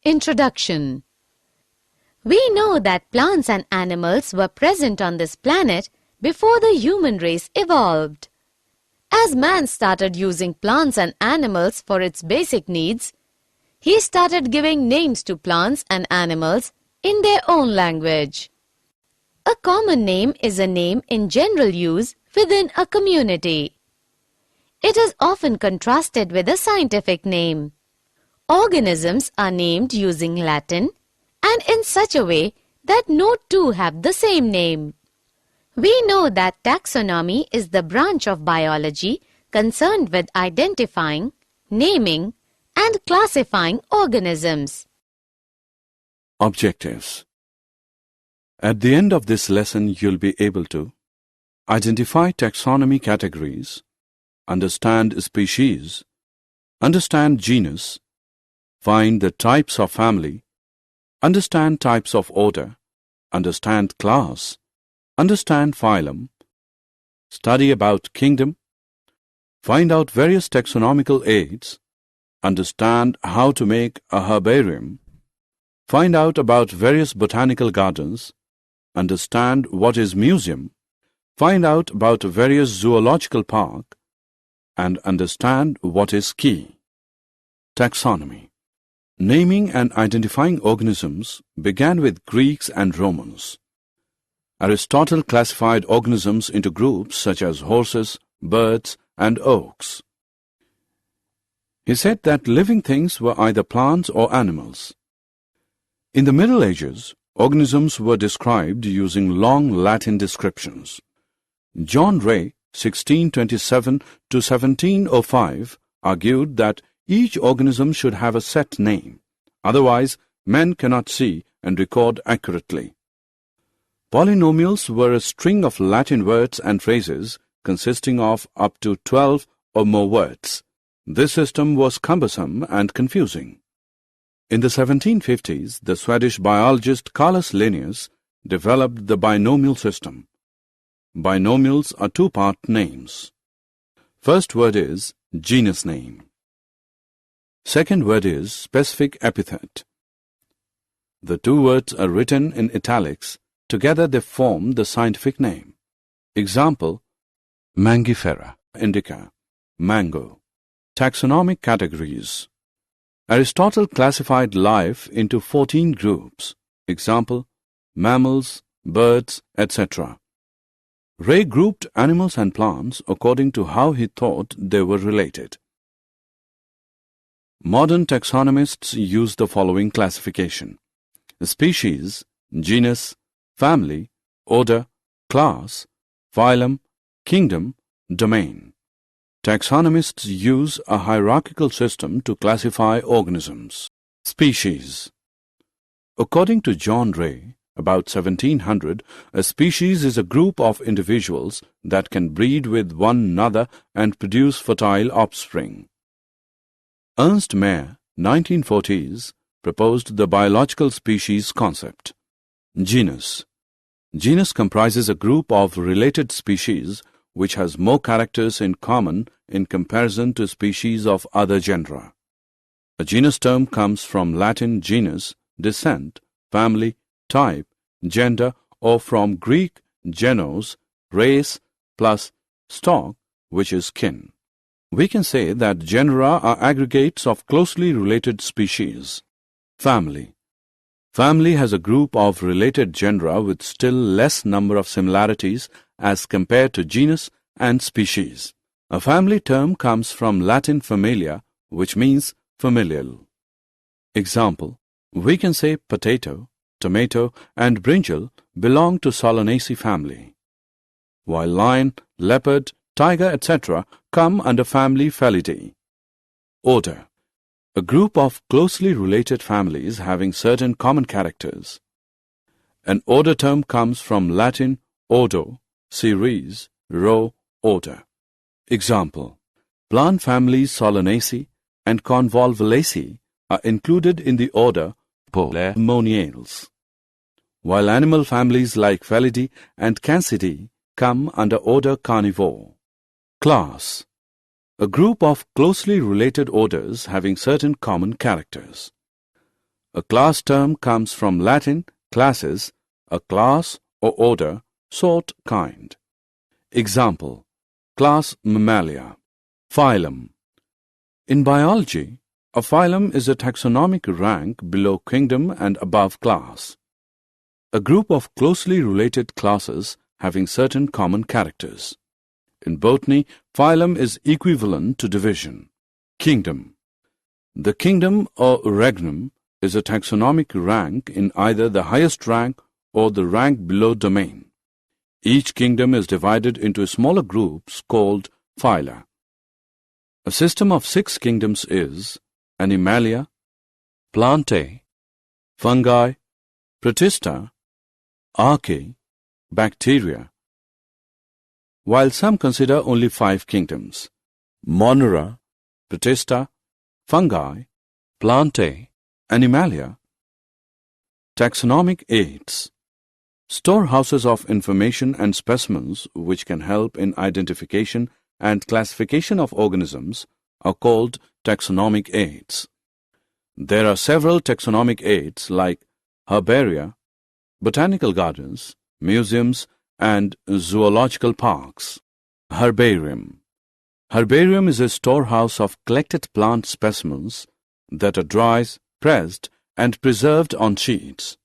Introduction. We know that plants and animals were present on this planet before the human race evolved. As man started using plants and animals for its basic needs, he started giving names to plants and animals in their own language. A common name is a name in general use within a community. It is often contrasted with a scientific name. Organisms are named using Latin and in such a way that no two have the same name. We know that taxonomy is the branch of biology concerned with identifying, naming, and classifying organisms. Objectives. At the end of this lesson, you'll be able to identify taxonomy categories, understand species, understand genus, find the types of family, understand types of order, understand class, understand phylum, study about kingdom, find out various taxonomical aids, understand how to make a herbarium, find out about various botanical gardens, understand what is museum, find out about various zoological park, and understand what is key. Taxonomy. Naming and identifying organisms began with Greeks and Romans. Aristotle classified organisms into groups such as horses, birds, and oaks. He said that living things were either plants or animals. In the Middle Ages, organisms were described using long Latin descriptions. John Ray, 1627 to 1705, argued that each organism should have a set name, otherwise men cannot see and record accurately. Polynomials were a string of Latin words and phrases consisting of up to 12 or more words. This system was cumbersome and confusing. In the 1750s, the Swedish biologist Carolus Linnaeus developed the binomial system. Binomials are two-part names. First word is genus name. Second word is specific epithet. The two words are written in italics. Together they form the scientific name. Example: Mangifera indica, mango. Taxonomic categories. Aristotle classified life into 14 groups. Example: mammals, birds, etc. Ray grouped animals and plants according to how he thought they were related. Modern taxonomists use the following classification: species, genus, family, order, class, phylum, kingdom, domain. Taxonomists use a hierarchical system to classify organisms. Species. According to John Ray, about 1700, a species is a group of individuals that can breed with one another and produce fertile offspring. Ernst Mayr, 1940s, proposed the biological species concept. Genus. Genus comprises a group of related species which has more characters in common in comparison to species of other genera. A genus term comes from Latin genus, descent, family, type, gender, or from Greek genos, race, plus stock, which is kin. We can say that genera are aggregates of closely related species. Family. Family has a group of related genera with still less number of similarities as compared to genus and species. A family term comes from Latin familia, which means familial. Example: we can say potato, tomato, and brinjal belong to Solanaceae family, while lion, leopard, tiger, etc. come under family Felidae. Order. A group of closely related families having certain common characters. An order term comes from Latin ordo, series, row, order. Example: plant families Solanaceae and Convolvulaceae are included in the order Polemoniales, while animal families like Felidae and Cancidae come under order Carnivore. Class. A group of closely related orders having certain common characters. A class term comes from Latin classes, a class or order, sort, kind. Example: class Mammalia. Phylum. In biology, a phylum is a taxonomic rank below kingdom and above class. A group of closely related classes having certain common characters. In botany, phylum is equivalent to division. Kingdom. The kingdom or regnum is a taxonomic rank in either the highest rank or the rank below domain. Each kingdom is divided into smaller groups called phyla. A system of 6 kingdoms is Animalia, Plantae, Fungi, Protista, Archaea, Bacteria, while some consider only 5 kingdoms: Monera, Protista, Fungi, Plantae, Animalia. Taxonomic aids. Storehouses of information and specimens which can help in identification and classification of organisms are called taxonomic aids. There are several taxonomic aids like herbaria, botanical gardens, museums, and zoological parks. Herbarium. Herbarium is a storehouse of collected plant specimens that are dried, pressed, and preserved on sheets.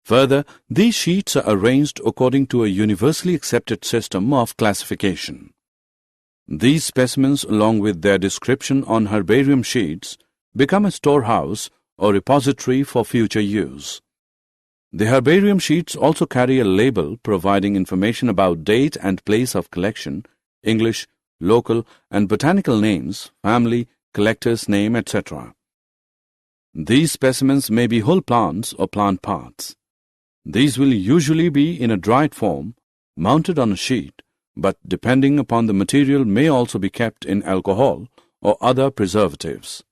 Further, these sheets are arranged according to a universally accepted system of classification. These specimens, along with their description on herbarium sheets, become a storehouse or repository for future use. The herbarium sheets also carry a label providing information about date and place of collection, English, local, and botanical names, family, collector's name, etc. These specimens may be whole plants or plant parts. These will usually be in a dried form, mounted on a sheet, but depending upon the material may also be kept in alcohol or other preservatives.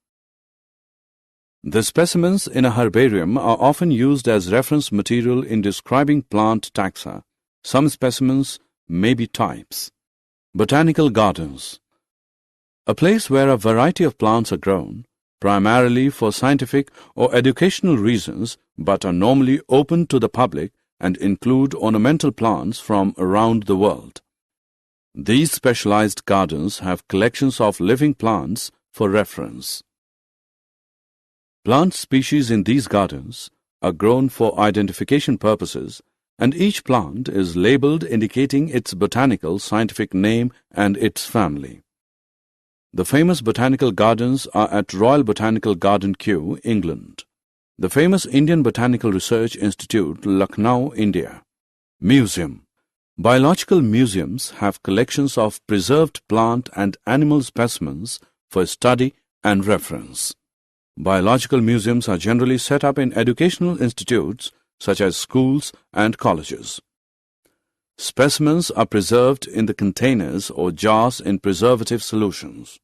The specimens in a herbarium are often used as reference material in describing plant taxa. Some specimens may be types. Botanical gardens. A place where a variety of plants are grown, primarily for scientific or educational reasons, but are normally open to the public and include ornamental plants from around the world. These specialized gardens have collections of living plants for reference. Plant species in these gardens are grown for identification purposes, and each plant is labeled indicating its botanical scientific name and its family. The famous botanical gardens are at Royal Botanical Garden, Kew, England. The famous Indian Botanical Research Institute, Lucknow, India. Museum. Biological museums have collections of preserved plant and animal specimens for study and reference. Biological museums are generally set up in educational institutes such as schools and colleges. Specimens are preserved in the containers or jars in preservative solutions.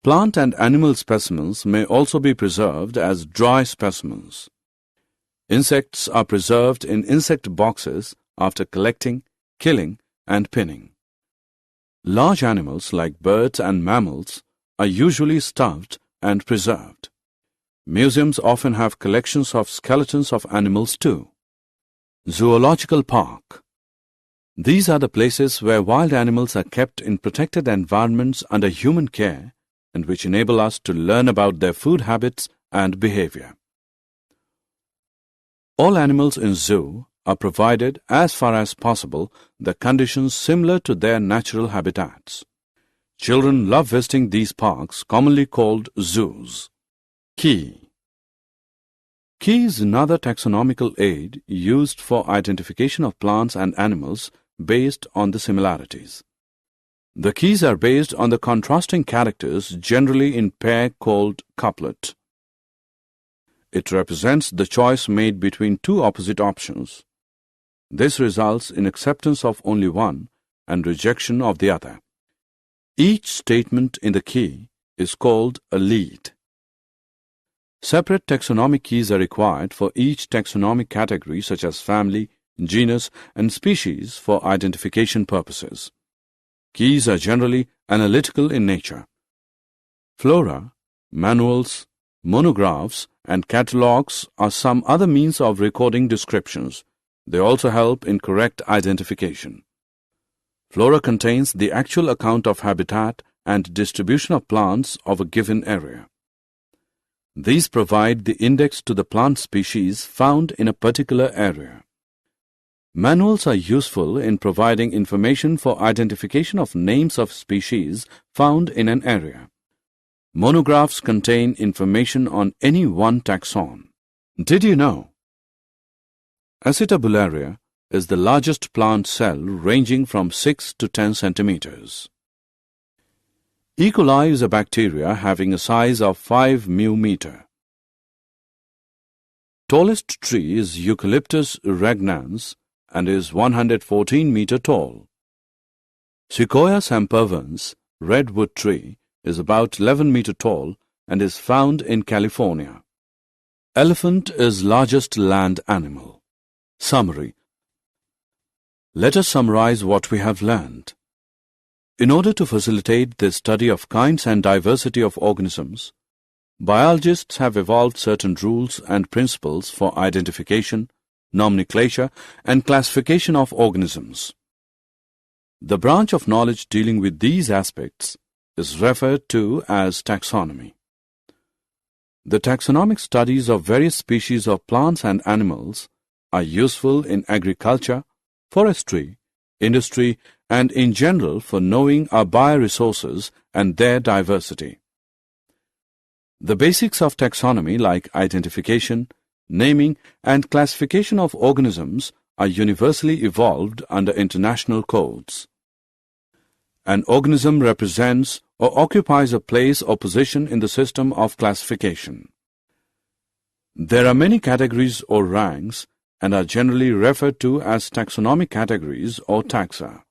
Plant and animal specimens may also be preserved as dry specimens. Insects are preserved in insect boxes after collecting, killing, and pinning. Large animals like birds and mammals are usually stuffed and preserved. Museums often have collections of skeletons of animals too. Zoological park. These are the places where wild animals are kept in protected environments under human care and which enable us to learn about their food habits and behavior. All animals in zoo are provided, as far as possible, the conditions similar to their natural habitats. Children love visiting these parks, commonly called zoos. Key. Key is another taxonomical aid used for identification of plants and animals based on the similarities. The keys are based on the contrasting characters, generally in pair called couplet. It represents the choice made between two opposite options. This results in acceptance of only one and rejection of the other. Each statement in the key is called a lead. Separate taxonomic keys are required for each taxonomic category such as family, genus, and species for identification purposes. Keys are generally analytical in nature. Flora, manuals, monographs, and catalogs are some other means of recording descriptions. They also help in correct identification. Flora contains the actual account of habitat and distribution of plants of a given area. These provide the index to the plant species found in a particular area. Manuals are useful in providing information for identification of names of species found in an area. Monographs contain information on any one taxon. Did you know? Acetabularia is the largest plant cell ranging from 6 to 10 centimeters. E. coli is a bacteria having a size of 5 μm. Tallest tree is Eucalyptus regnans and is 114 meter tall. Sequoia sempervirens, redwood tree, is about 11 meter tall and is found in California. Elephant is largest land animal. Summary. Let us summarize what we have learned. In order to facilitate the study of kinds and diversity of organisms, biologists have evolved certain rules and principles for identification, nomenclature, and classification of organisms. The branch of knowledge dealing with these aspects is referred to as taxonomy. The taxonomic studies of various species of plants and animals are useful in agriculture, forestry, industry, and in general for knowing our bioresources and their diversity. The basics of taxonomy like identification, naming, and classification of organisms are universally evolved under international codes. An organism represents or occupies a place or position in the system of classification. There are many categories or ranks and are generally referred to as taxonomic categories or taxa.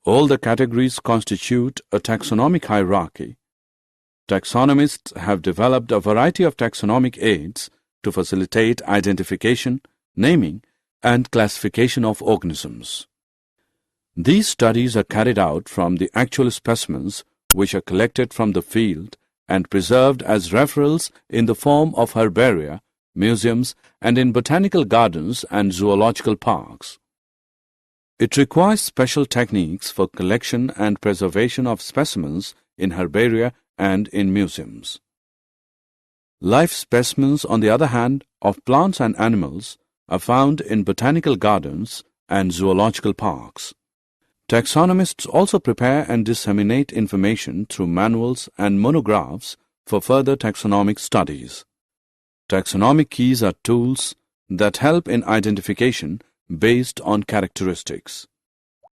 All the categories constitute a taxonomic hierarchy. Taxonomists have developed a variety of taxonomic aids to facilitate identification, naming, and classification of organisms. These studies are carried out from the actual specimens which are collected from the field and preserved as referrals in the form of herbaria, museums, and in botanical gardens and zoological parks. It requires special techniques for collection and preservation of specimens in herbaria and in museums. Live specimens, on the other hand, of plants and animals are found in botanical gardens and zoological parks. Taxonomists also prepare and disseminate information through manuals and monographs for further taxonomic studies. Taxonomic keys are tools that help in identification based on characteristics.